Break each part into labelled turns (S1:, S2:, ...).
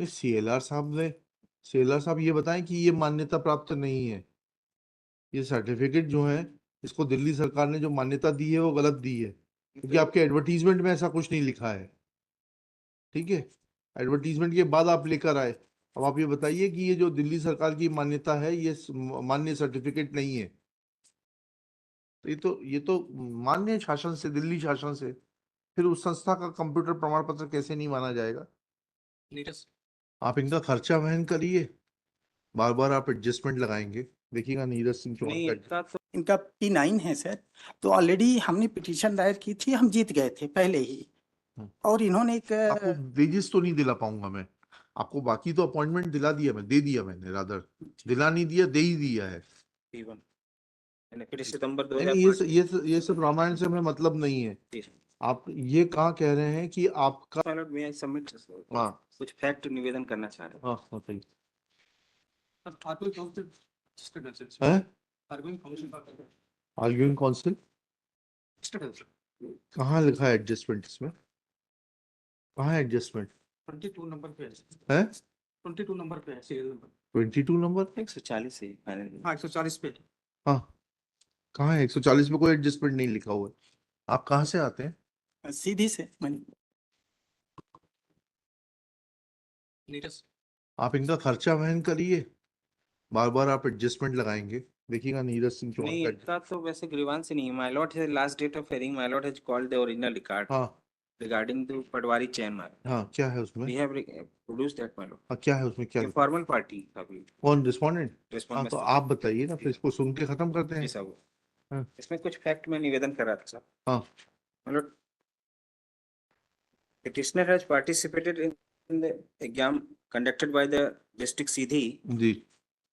S1: CLR साहब ये बताएं कि ये मान्यता प्राप्त नहीं है। ये सर्टिफिकेट जो है, इसको दिल्ली सरकार ने जो मान्यता दी है वो गलत दी है, क्योंकि आपके एडवर्टीजमेंट में ऐसा कुछ नहीं लिखा है। ठीक है, एडवर्टीजमेंट के बाद आप लेकर आए। अब आप ये बताइए कि ये जो दिल्ली सरकार की मान्यता है, ये मान्य सर्टिफिकेट नहीं है। तो ये तो मान्य शासन से, दिल्ली शासन से, फिर उस संस्था का कंप्यूटर प्रमाण पत्र कैसे नहीं माना जाएगा?
S2: नीरज,
S1: आप इनका खर्चा वहन करिए, बार बार आप एडजस्टमेंट लगाएंगे। देखिएगा नीरज सिंह चौहान
S2: नहीं,
S1: का
S3: इनका P9 है सर। तो ऑलरेडी हमने पिटीशन दायर की थी, हम जीत गए थे पहले ही। और इन्होंने
S1: आपको
S3: एक
S1: वेजेस तो नहीं दिला पाऊंगा मैं आपको, बाकी तो अपॉइंटमेंट दिला दिया, मैं दे दिया, मैंने रादर दिला नहीं दिया, दे ही दिया है।
S2: P1 फिर सितंबर
S1: नहीं नहीं,
S2: 2005
S1: ये सब रामायण से हमें मतलब नहीं है। आप ये कहाँ कह रहे हैं कि आपका
S2: में सबमिट
S1: हाँ
S2: कुछ फैक्ट निवेदन करना चाह रहे
S1: हाँ बताइए।
S2: हैं।
S1: आर्ग्यूइंग काउंसिल कहाँ लिखा है एडजस्टमेंट? इसमें कहाँ है एडजस्टमेंट?
S2: 22 नंबर पे
S1: है
S2: 22 नंबर पे है, सीरियल नंबर
S1: 22 नंबर?
S2: 140 है फाइनल। हाँ, 140 पे।
S1: हाँ, कहाँ है? 140 में कोई एडजस्टमेंट नहीं लिखा हुआ है। आप कहाँ से आते हैं?
S3: सीधी से मैंने
S2: नीरज,
S1: आप इनका खर्चा वहन करिए, बार बार आप एडजस्टमेंट लगाएंगे। देखिएगा नीरज सिंह चौहान
S2: नहीं,
S1: का
S2: इतना तो वैसे ग्रीवांस नहीं है। माय लॉर्ड है last date of hearing, my lord has called the original record
S1: हाँ
S2: regarding the पटवारी चैन मामला।
S1: हाँ, क्या है उसमें?
S2: We have produced that, my lord।
S1: हाँ, क्या है उसमें? क्या
S2: ये
S1: लिखा?
S2: फॉर्मल पार्टी का भी
S1: कौन रिस्पोंडेंट? हाँ,
S2: रिस्पॉन्ड
S1: तो आप बताइए ना, फिर इसको सुन के खत्म करते हैं।
S2: ऐसा हुआ।
S1: हाँ
S2: इसमें कुछ फैक्ट में निवेदन कर रहा था सर।
S1: हाँ
S2: my lord, petitioner has participated in the exam conducted by the district Sidhi
S1: जी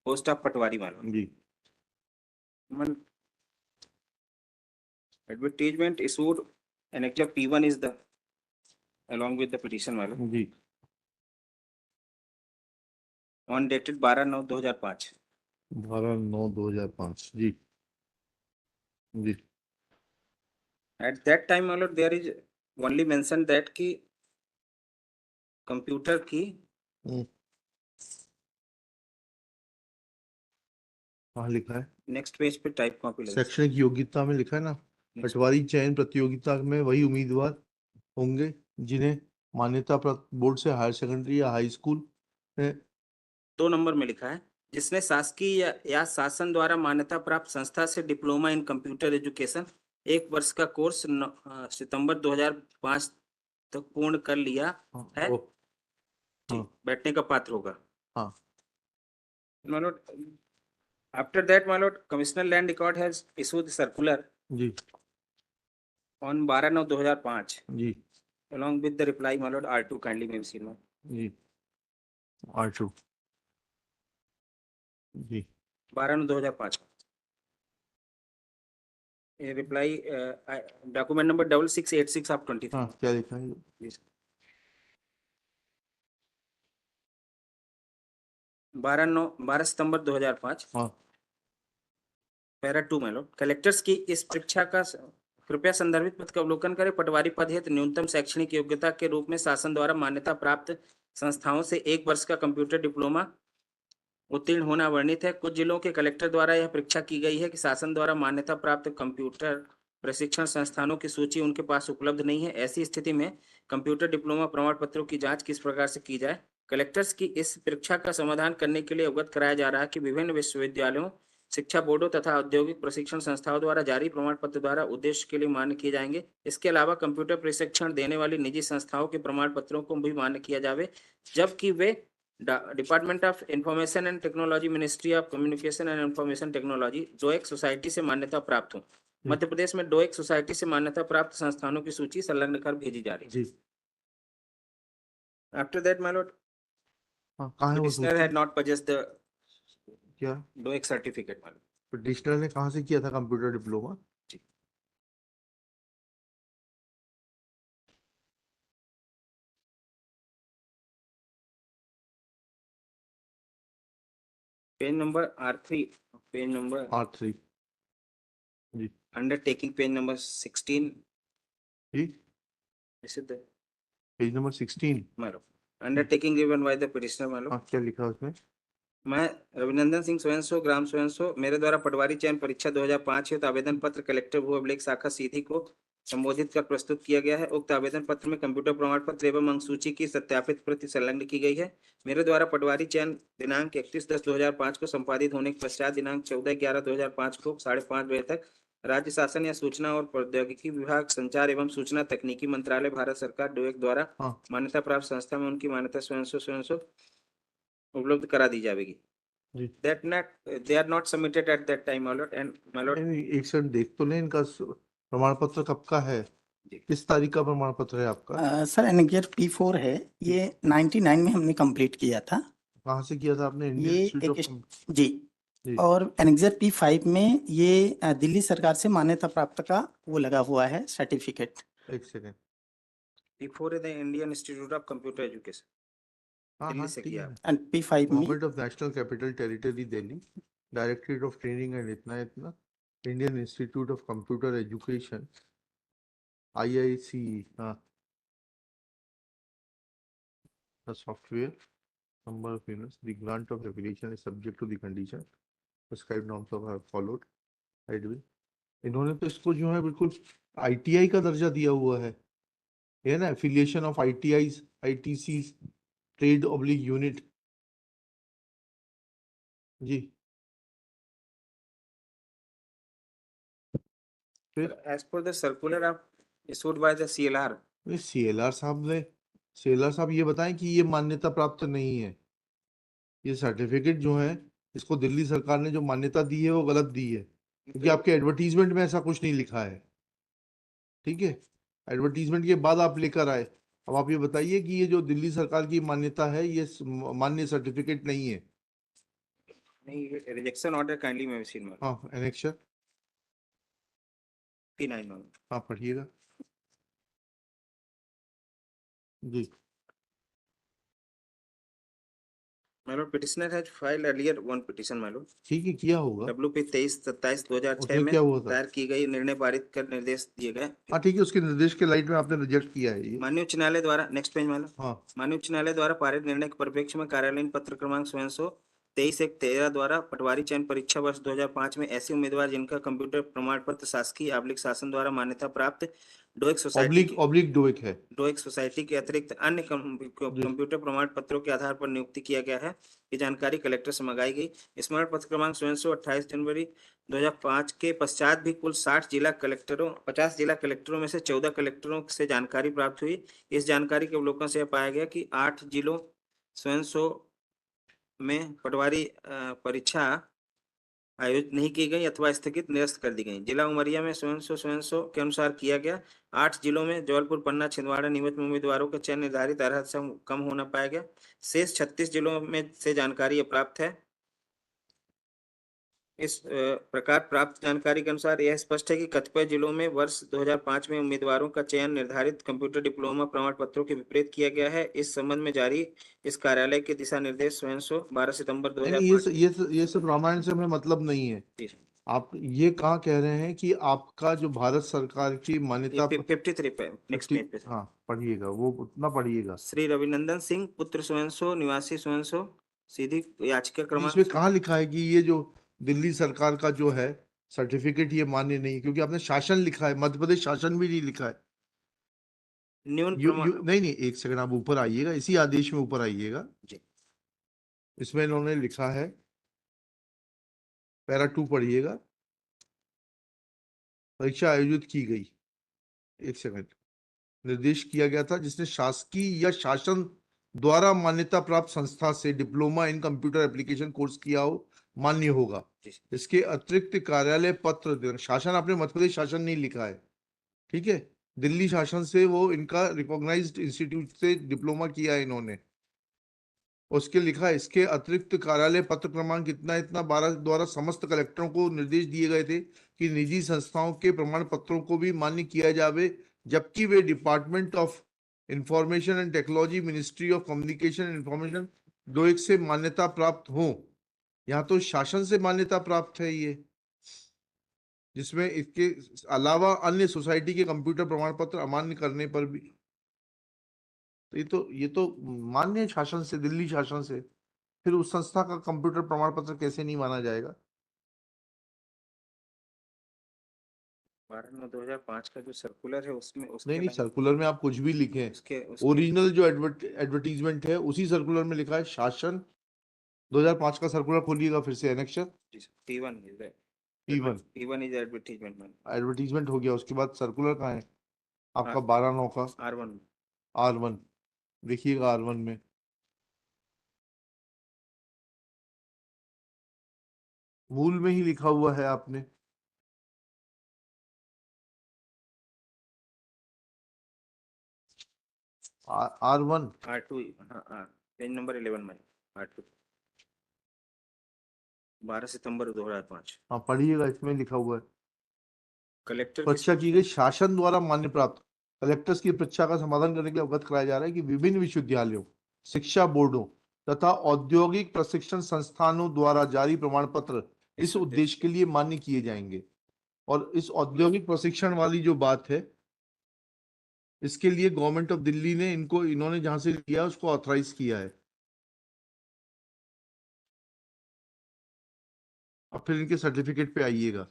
S2: post of patwari, my lord।
S1: जी
S2: Advertisement issued annexure P1 is the along with the petition, my lord,
S1: जी
S2: on dated 12/9/2005।
S1: 12/9/2005 जी जी
S2: At that time, my lord, there is only mentioned that कि computer की
S1: हम्म, कहाँ लिखा है?
S2: नेक्स्ट पेज पे टाइप कॉपी लगी।
S1: शैक्षणिक योग्यता में लिखा है ना, पटवारी चयन प्रतियोगिता में वही उम्मीदवार होंगे जिन्हें मान्यता प्राप्त बोर्ड से हायर सेकेंडरी या हाई स्कूल में
S2: 2 नंबर में लिखा है, जिसने शासकीय या शासन द्वारा मान्यता प्राप्त संस्था से डिप्लोमा इन कंप्यूटर एजुकेशन 1 वर्ष का कोर्स सितंबर 2005 तक पूर्ण कर लिया है,
S1: ओ,
S2: ठीक, बैठने का पात्र होगा।
S1: हाँ
S2: My lord, after that, my lord, Commissioner Land Record has issued circular
S1: ji
S2: on 12/9/2005
S1: ji
S2: along with the reply, my lord, R2 kindly may be seen, my
S1: ji R2 जी
S2: 12/9/2005। ये रिप्लाई डॉक्यूमेंट नंबर 6686 ऑफ 23।
S1: हाँ, क्या लिखा है?
S2: 12 सितंबर 2005,
S1: हाँ
S2: para 2 में लो, collectors की इस परीक्षा का कृपया संदर्भित पद का अवलोकन करें। पटवारी पद हेतु न्यूनतम शैक्षणिक योग्यता के रूप में शासन द्वारा मान्यता प्राप्त संस्थाओं से 1 वर्ष का कंप्यूटर डिप्लोमा उत्तीर्ण होना वर्णित है। कुछ जिलों के कलेक्टर द्वारा यह परीक्षा की गई है कि शासन द्वारा मान्यता प्राप्त कंप्यूटर प्रशिक्षण संस्थानों की सूची उनके पास उपलब्ध नहीं है। ऐसी स्थिति में कंप्यूटर डिप्लोमा प्रमाण पत्रों की जांच किस प्रकार से की जाए? कलेक्टर्स की इस परीक्षा का समाधान करने के लिए अवगत कराया जा रहा है कि विभिन्न विश्वविद्यालयों, शिक्षा बोर्डों तथा औद्योगिक प्रशिक्षण संस्थाओं द्वारा जारी प्रमाण पत्र द्वारा उद्देश्य के लिए मान्य किए जाएंगे। इसके अलावा कंप्यूटर प्रशिक्षण देने वाली निजी संस्थाओं के प्रमाण पत्रों को भी मान्य किया जावे, जबकि वे department of information and technology, ministry of communication and information technology, DOEACC society से मान्यता प्राप्त हो। मध्य प्रदेश में डोएक सोसाइटी से मान्यता प्राप्त संस्थानों की सूची संलग्न कर भेजी जा रही है। आफ्टर दैट, माय लॉर्ड,
S1: कहाँ है वो
S2: petitioner
S1: सूची?
S2: had not possessed the
S1: क्या
S2: DOEACC certificate, my lord.
S1: Petitioner ने कहाँ से किया था computer diploma?
S2: Page number R3, page number
S1: R3 जी
S2: अंडरटेकिंग, पेज नंबर 16,
S1: जी
S2: this is the
S1: page number 16।
S2: my lord, undertaking given by the petitioner मालूम।
S1: हाँ, क्या लिखा उसमें?
S2: मैं रविनंदन सिंह स्वयंसो ग्राम स्वयंसो मेरे द्वारा पटवारी चयन परीक्षा 2005 हेतु आवेदन पत्र कलेक्टर भू अभिलेख शाखा सीधी को संबोधित कर प्रस्तुत किया गया है। उक्त आवेदन पत्र में कंप्यूटर प्रमाण पत्र एवं अंकसूची की सत्यापित प्रति संलग्न की गई है। मेरे द्वारा पटवारी चयन दिनांक 31/10/2005 को संपादित होने के पश्चात दिनांक 14/11/2005 को 5:30 बजे तक राज्य शासन या सूचना और प्रौद्योगिकी विभाग, संचार एवं सूचना तकनीकी मंत्रालय, भारत सरकार डोएक द्वारा
S1: हाँ,
S2: मान्यता प्राप्त संस्था में उनकी मान्यता स्वयं उपलब्ध करा दी जाएगी।
S1: जी।
S2: They are not submitted at that time, my lord, and my lord,
S1: नहीं, एक सेकंड देख तो लें, इनका प्रमाण पत्र कब का है?
S2: जी।
S1: किस तारीख का प्रमाण पत्र है आपका?
S3: सर एनेक्जर P4 है, ये 99 में हमने कंप्लीट किया था।
S1: कहाँ से किया था आपने? इंडियन
S3: ये
S1: इंस्टीट्यूट
S3: एक
S1: ऑफ
S3: जी,
S1: जी।
S3: और एनेक्जर P5 में ये दिल्ली सरकार से मान्यता प्राप्त का वो लगा हुआ है सर्टिफिकेट।
S1: एक second.
S2: P4 is the Indian Institute of Computer Education,
S1: हाँ
S2: दिल्ली
S1: हाँ,
S2: से
S1: ठीक
S2: किया।
S1: है।
S3: एंड P5 में
S1: government of national capital territory Delhi, directorate of training and इतना इतना, Indian institute of computer education, IIC, हाँ, the software number of units, the grant of affiliation is subject to the condition prescribed norms of are followed. इन्होंने तो इसको जो है बिल्कुल ITI का दर्जा दिया हुआ है ना? Affiliation of ITIs, ITCs, trade oblique unit. जी, फिर
S2: As per the circular of issued by the CLR,
S1: CLR साहब ये बताएं कि ये मान्यता प्राप्त नहीं है। ये सर्टिफिकेट जो है, इसको दिल्ली सरकार ने जो मान्यता दी है वो गलत दी है, क्योंकि आपके एडवर्टीजमेंट में ऐसा कुछ नहीं लिखा है। ठीक है, एडवर्टीजमेंट के बाद आप लेकर आए। अब आप ये बताइए कि ये जो दिल्ली सरकार की मान्यता है, ये मान्य सर्टिफिकेट नहीं है।
S2: नहीं, रिजेक्शन ऑर्डर काइंडली में सीन में
S1: हाँ, एनेक्शर
S2: P9 में।
S1: हाँ, पढ़िएगा जी।
S2: My lord, petitioner has filed earlier one petition, my lord,
S1: ठीक है, किया होगा।
S2: WP 23/27/2006
S1: उसमें
S2: में
S1: क्या हुआ था?
S2: दायर की गई निर्णय पारित कर निर्देश दिए गए।
S1: हाँ, ठीक है, उसके निर्देश के लाइट में आपने रिजेक्ट किया है ये।
S2: माननीय उच्च न्यायालय द्वारा नेक्स्ट पेज मानो।
S1: हाँ,
S2: माननीय उच्च न्यायालय द्वारा पारित निर्णय के परिप्रेक्ष्य में कार्यालयीन पत्र क्रमांक 23/1/13 द्वारा पटवारी चयन परीक्षा वर्ष 2005 में ऐसे उम्मीदवार जिनका कंप्यूटर प्रमाण पत्र शासकीय आबलिक शासन द्वारा मान्यता प्राप्त डोएक सोसाइटी
S1: ऑब्लिक डोएक है।
S2: डोएक सोसाइटी के अतिरिक्त अन्य कंप्यूटर प्रमाण पत्रों के आधार पर नियुक्ति किया गया है। ये जानकारी कलेक्टर से मंगाई गई। स्मरण पत्र क्रमांक 28 जनवरी 2005 के पश्चात भी कुल 50 जिला कलेक्टरों में से 14 कलेक्टरों से जानकारी प्राप्त हुई। इस जानकारी के अवलोकन से यह पाया गया कि 8 जिलों स्वयं में पटवारी परीक्षा आयोजित नहीं की गई अथवा स्थगित निरस्त कर दी गई। जिला उमरिया में स्वयं के अनुसार किया गया। 8 जिलों में जबलपुर, पन्ना, छिंदवाड़ा, नीमच में उम्मीदवारों का चयन निर्धारित अर्हता से कम होना पाया गया। शेष 36 जिलों में से जानकारी प्राप्त है। इस प्रकार प्राप्त जानकारी के अनुसार यह स्पष्ट है कि कतिपय जिलों में वर्ष 2005 में उम्मीदवारों का चयन निर्धारित कंप्यूटर डिप्लोमा प्रमाण पत्रों के विपरीत किया गया है। इस संबंध में जारी इस कार्यालय के दिशा निर्देश 12 सितंबर
S1: नहीं,
S2: 2005।
S1: ये सब रामायण से हमें मतलब नहीं है। आप ये कहाँ कह रहे हैं कि आपका जो भारत सरकार की मान्यता
S2: 53 पे नेक्स्ट पेज पे।
S1: हाँ, पढ़िएगा, वो उतना पढ़िएगा।
S2: श्री रविनंदन सिंह पुत्र स्वयंसो निवासी स्वयंसो सीधी याचिका क्रमांक
S1: इसमें कहाँ लिखा है कि ये जो दिल्ली सरकार का जो है सर्टिफिकेट ये मान्य नहीं? क्योंकि आपने शासन लिखा है, मध्य प्रदेश शासन भी नहीं लिखा है।
S2: न्यून
S1: नहीं, एक सेकंड, आप ऊपर आइएगा, इसी आदेश में ऊपर आइएगा
S2: जी।
S1: इसमें इन्होंने लिखा है, पैरा 2 पढ़िएगा, परीक्षा आयोजित की गई, एक सेकंड, निर्देश किया गया था जिसने शासकीय या शासन द्वारा मान्यता प्राप्त संस्था से diploma in computer application course किया हो, मान्य होगा। इसके अतिरिक्त कार्यालय पत्र, शासन आपने मध्य प्रदेश शासन नहीं लिखा है, ठीक है, दिल्ली शासन से वो इनका रिकॉग्नाइज्ड इंस्टीट्यूट से डिप्लोमा किया है इन्होंने। उसके लिखा है, इसके अतिरिक्त कार्यालय पत्र क्रमांक इतना इतना 12 द्वारा समस्त कलेक्टरों को निर्देश दिए गए थे कि निजी संस्थाओं के प्रमाण पत्रों को भी मान्य किया जावे, जबकि वे department of information and technology, ministry of communication and information DOEACC से मान्यता प्राप्त हो। यहाँ तो शासन से मान्यता प्राप्त है ये, जिसमें इसके अलावा अन्य सोसाइटी के कंप्यूटर प्रमाण पत्र अमान्य करने पर भी तो ये तो मान्य शासन से, दिल्ली शासन से, फिर उस संस्था का कंप्यूटर प्रमाण पत्र कैसे नहीं माना जाएगा?
S2: 12/9/2005 का जो सर्कुलर है उसमें
S1: नहीं
S2: उसके
S1: नहीं,
S2: लाइन
S1: सर्कुलर में आप कुछ भी लिखें,
S2: उसके
S1: ओरिजिनल जो एडवर्टीजमेंट है उसी सर्कुलर में लिखा है शासन। 2005 का सर्कुलर खोलिएगा फिर से, annexure
S2: P1 is the
S1: P1
S2: P1 is advertisement man.
S1: Advertisement हो गया, उसके बाद सर्कुलर कहाँ है आपका?
S2: हाँ।
S1: 12/9 का
S2: R1
S1: R1, देखिएगा R1 में मूल में ही लिखा हुआ है आपने। R1
S2: R2 हाँ पेज नंबर 11 में R2 12 सितंबर 2005
S1: हाँ पढ़िएगा, इसमें लिखा हुआ है
S2: कलेक्टर
S1: परीक्षा की गई शासन द्वारा मान्य प्राप्त। कलेक्टर्स की परीक्षा का समाधान करने के लिए अवगत कराया जा रहा है कि विभिन्न विश्वविद्यालयों, शिक्षा बोर्डों तथा औद्योगिक प्रशिक्षण संस्थानों द्वारा जारी प्रमाण पत्र इस उद्देश्य के लिए मान्य किए जाएंगे। और इस औद्योगिक प्रशिक्षण वाली जो बात है, इसके लिए गवर्नमेंट ऑफ दिल्ली ने इन्होंने जहां से लिया उसको ऑथराइज किया है। अब फिर इनके सर्टिफिकेट पे आइएगा।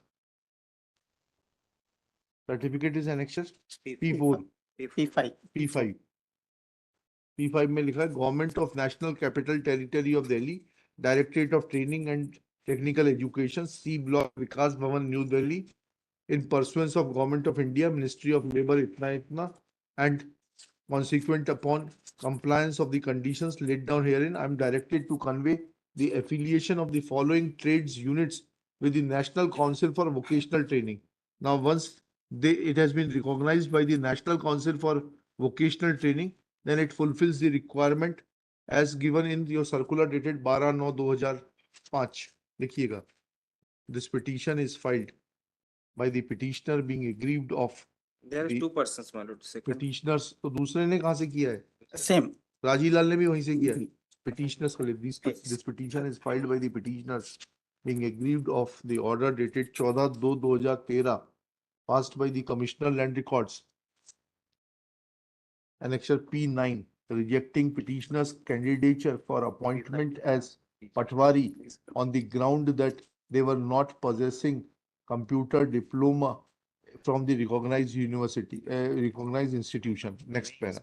S1: Certificate is annexure P4
S3: P5
S1: P5 P5 में लिखा है government of national capital territory of Delhi, directorate of training and technical education, C block, Vikas Bhavan, New Delhi, in pursuance of Government of India, Ministry of Labor, itna, and consequent upon compliance of the conditions laid down herein, I am directed to convey the affiliation of the following trades units with the National Council for Vocational Training. Now, once it has been recognized by the National Council for Vocational Training, then it fulfills the requirement as given in your circular dated 12/9/2005. देखिएगा, this petition is filed by the petitioner being aggrieved of
S2: there is
S1: the
S2: two persons my lord second
S1: petitioners। तो दूसरे ने कहाँ से किया है?
S3: same
S1: Rajiv लाल ने भी वहीं से किया है। Petitioners को
S3: Yes.
S1: this petition is filed by the petitioners being aggrieved of the order dated 14/2/2013 passed by the Commissioner Land Records, Annexure P9, rejecting petitioners' candidature for appointment as Patwari on the ground that they were not possessing computer diploma from the recognized university, recognized institution. Next para.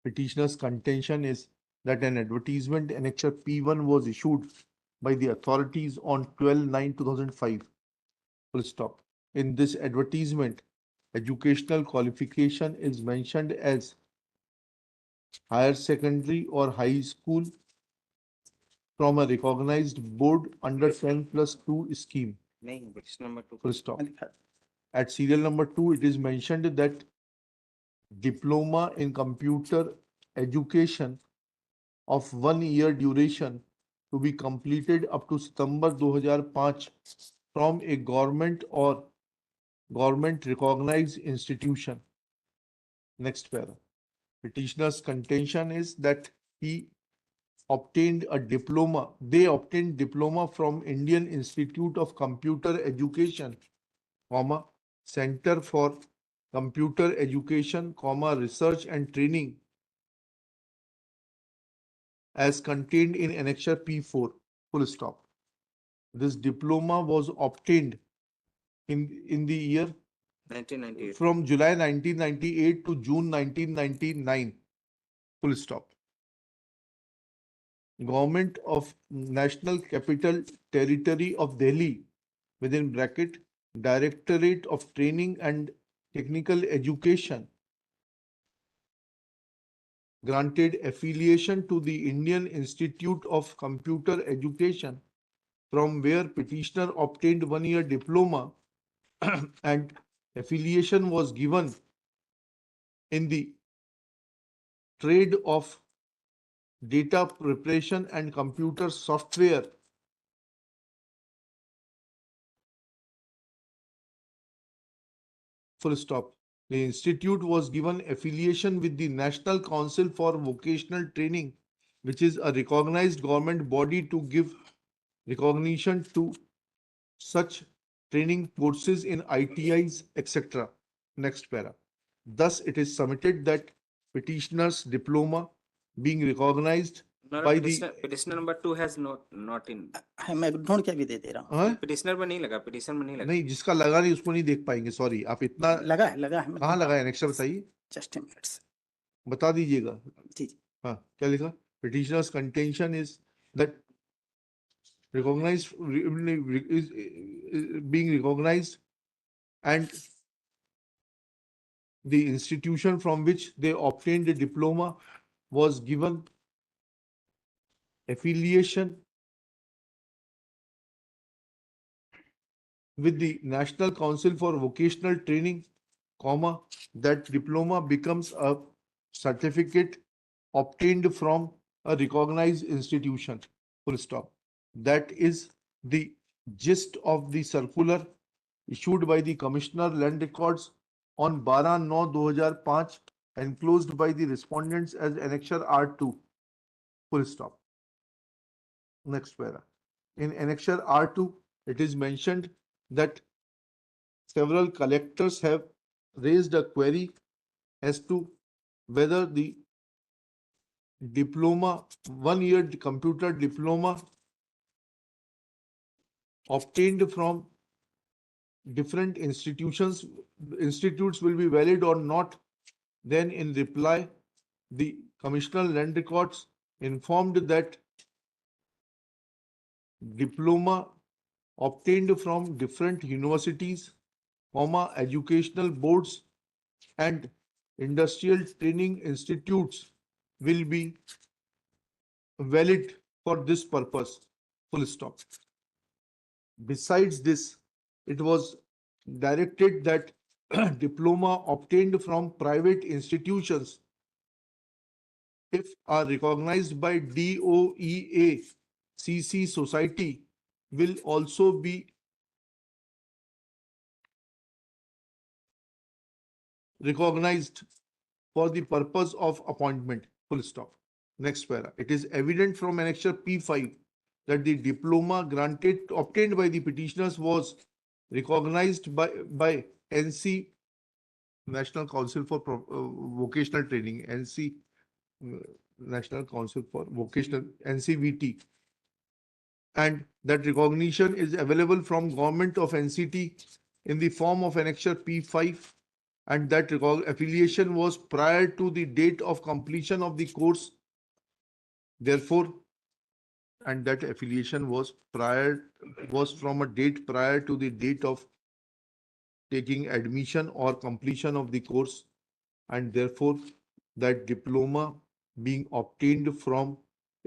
S1: Petitioner's contention is that an advertisement annexure P1 was issued by the authorities on 12/9/2005. Full stop. In this advertisement, educational qualification is mentioned as higher secondary or high school from a recognized board under 10+2 scheme.
S2: नहीं petition number 2
S1: Full stop. At serial number 2, it is mentioned that diploma in computer education of 1 year duration to be completed up to September 2005 from a government or government recognized institution. Next para. Petitioner's contention is that they obtained diploma from Indian Institute of Computer Education, Center for Computer Education, Research and Training as contained in Annexure P4, full stop. This diploma was obtained in the year
S2: 1998
S1: from July 1998 to June 1999, full stop. Government of National Capital Territory of Delhi, within bracket, Directorate of Training and Technical Education, granted affiliation to the Indian Institute of Computer Education, from where petitioner obtained 1 year diploma and affiliation was given in the trade of data preparation and computer software full stop. The institute was given affiliation with the National Council for Vocational Training, which is a recognized government body to give recognition to such training courses in ITIs, etc. Next para. Thus, it is submitted that petitioner's diploma being recognized
S2: No,
S1: by
S2: petitioner number 2 has not in.
S3: है, मैं ढूंढ के भी दे दे रहा हूँ।
S1: हाँ?
S2: petitioner में नहीं लगा, petition में नहीं लगा।
S1: नहीं, जिसका लगा नहीं उसको नहीं देख पाएंगे, सॉरी। आप इतना
S3: लगा है
S1: कहाँ लगा है एनेक्सर बताइए,
S3: जस्ट मिनट्स
S1: बता दीजिएगा।
S3: जी जी
S1: हाँ, क्या लिखा? Petitioner's contention is that recognized is being recognized and the institution from which they obtained the diploma was given affiliation with the National Council for Vocational Training, comma, that diploma becomes a certificate obtained from a recognized institution, full stop. That is the gist of the circular issued by the Commissioner Land Records on 12/9/2005 enclosed by the respondents as Annexure R2, full stop. Next para. In Annexure R2, it is mentioned that several collectors have raised a query as to whether the diploma, 1-year computer diploma obtained from different institutes will be valid or not. Then in reply, the Commissioner Land Records informed that diploma obtained from different universities, comma, educational boards and industrial training institutes will be valid for this purpose, full stop. Besides this, it was directed that diploma obtained from private institutions, if are recognized by DOEA CC Society, will also be recognized for the purpose of appointment, full stop. Next para. It is evident from Annexure P5 that the diploma obtained by the petitioners was recognized by NC, National Council for Vocational Training, NC, National Council for Vocational, NCVT, and that recognition is available from Government of NCT in the form of Annexure P5, and that affiliation was prior to the date of completion of the course. Therefore, and that affiliation was from a date prior to the date of taking admission or completion of the course, and therefore that diploma being obtained from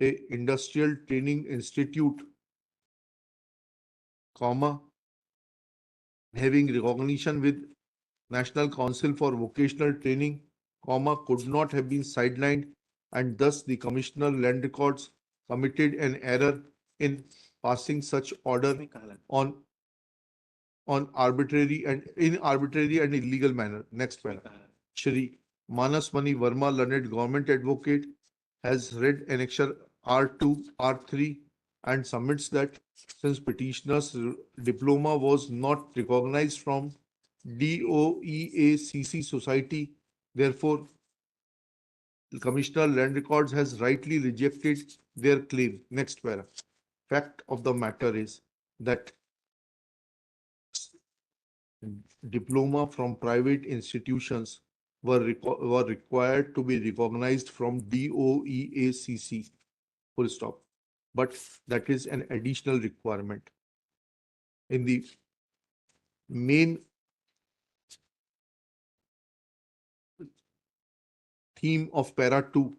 S1: a industrial training institute, comma, having recognition with National Council for Vocational Training, comma, could not have been sidelined, and thus the Commissioner Land Records committed an error in passing such order on arbitrary and illegal manner. Next para. Shri Manas Mani Verma, learned government advocate, has read Annexure R2, R3 and submits that since petitioner's diploma was not recognized from DOEA CC Society, therefore the Commissioner Land Records has rightly rejected their claim. Next para. Fact of the matter is that diploma from private institutions were required to be recognized from DOEA CC, full stop. But that is an additional requirement. In the main theme of para 2,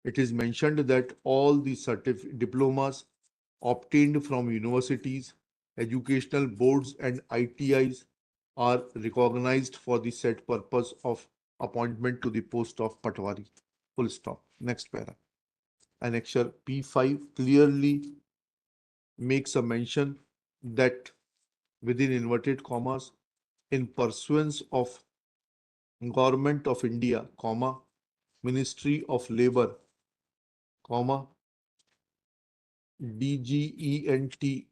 S1: it is mentioned that all the diplomas obtained from universities, educational boards and ITIs are recognized for the said purpose of appointment to the post of Patwari. Full stop. Next para. Annexure P5 clearly makes a mention that within inverted commas, in pursuance of Government of India, comma, Ministry of Labor, comma, DGENT,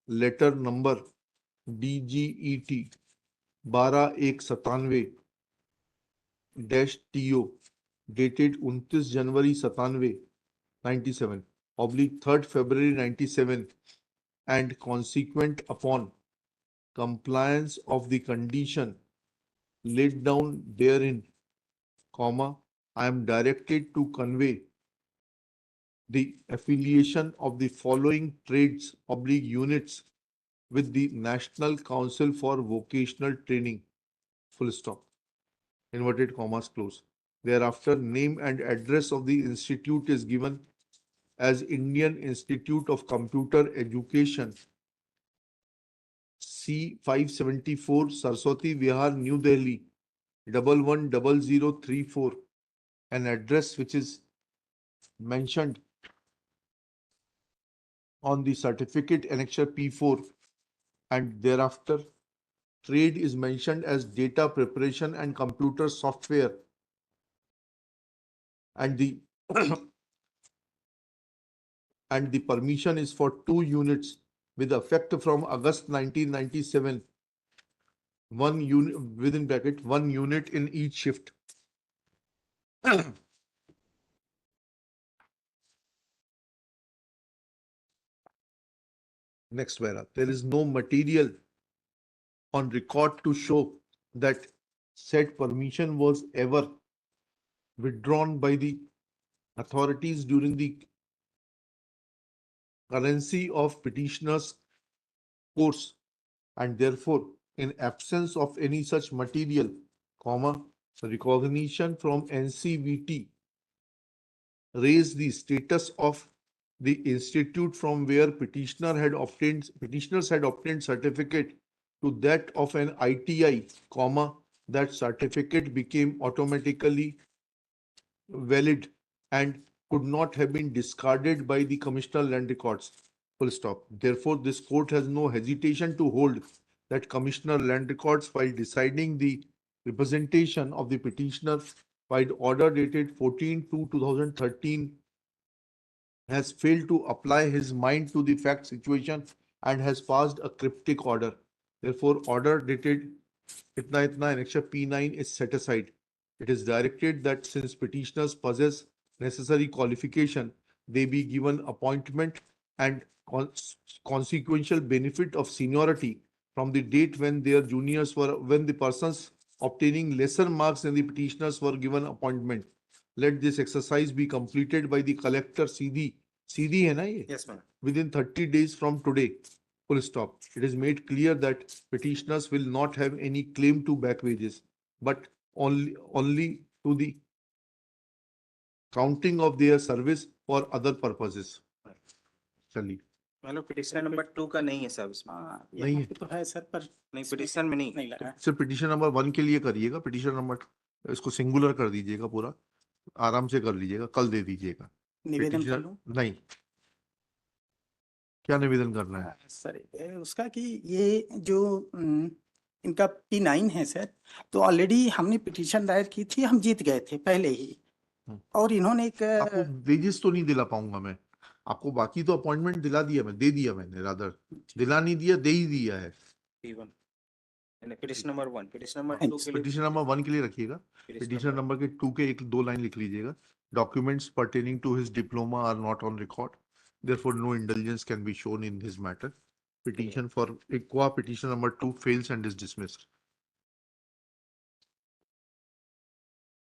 S1: letter number DGET 12/197-TO dated 29 January 97 / 3rd February 97 and consequent upon compliance of the condition laid down therein, comma, I am directed to convey the affiliation of the following trades / units with the National Council for Vocational Training, full stop, inverted commas close. Thereafter, name and address of the institute is given as Indian Institute of Computer Education, C 574, Saraswati Vihar, New Delhi, 110034, an address which is mentioned on the certificate annexure P4, and thereafter trade is mentioned as data preparation and computer software, and the and the permission is for 2 units with effect from August 1997, 1 unit within bracket 1 unit in each shift. Next para. There is no material on record to show that said permission was ever withdrawn by the authorities during the currency of petitioner's course, and therefore, in absence of any such material, comma, recognition from NCVT raised the status of the institute from where petitioners had obtained certificate to that of an ITI, comma, that certificate became automatically valid and could not have been discarded by the Commissioner Land Records, full stop. Therefore, this court has no hesitation to hold that Commissioner Land Records, while deciding the representation of the petitioner by order dated 14/2/2013, has failed to apply his mind to the fact situation and has passed a cryptic order. Therefore, order dated itna annexure P9 is set aside. It is directed that since petitioners possess necessary qualification, they be given appointment and consequential benefit of seniority from the date when the persons obtaining lesser marks than the petitioners were given appointment. Let this exercise be completed by the collector CD है ना ये?
S2: Yes, ma'am.
S1: Within 30 days from today, full stop. It is made clear that petitioners will not have any claim to back wages, but only to the counting of their service for other purposes. चलिए,
S2: मतलब petition number 2 का नहीं है सब इसमें।
S1: नहीं
S3: यहाँ
S1: है।
S3: पे तो है सर, पर
S2: नहीं, पिटिशन में नहीं।
S3: नहीं लगा है।
S1: सिर्फ पिटिशन नंबर 1 के लिए करिएगा, पिटिशन नंबर इसको सिंगुलर कर दीजिएगा, पूरा आराम से कर लीजिएगा, कल दे दीजिएगा।
S3: निवेदन कर
S1: पिटिशन
S3: लूं?
S1: नहीं, क्या निवेदन करना है?
S3: सर उसका कि ये जो इनका P9 है सर, तो ऑलरेडी हमने पिटीशन दायर की थी, हम जीत गए थे पहले ही, और इन्होंने एक
S1: आपको वेजेस तो नहीं दिला पाऊंगा मैं आपको, बाकी तो अपॉइंटमेंट दिला दिया, मैं दे दिया, मैंने रादर दिला नहीं दिया, दे ही दिया है।
S2: P1 petition number 1, petition number
S3: हाँ,
S2: 2 के लिए
S1: पिटिशन नंबर 1 के लिए रखिएगा, पिटिशन नंबर के 2 के 1-2 लाइन लिख लीजिएगा। Documents pertaining to his diploma are not on record, therefore no indulgence can be shown in his matter. Petition for ICWA petition number 2 fails and is dismissed.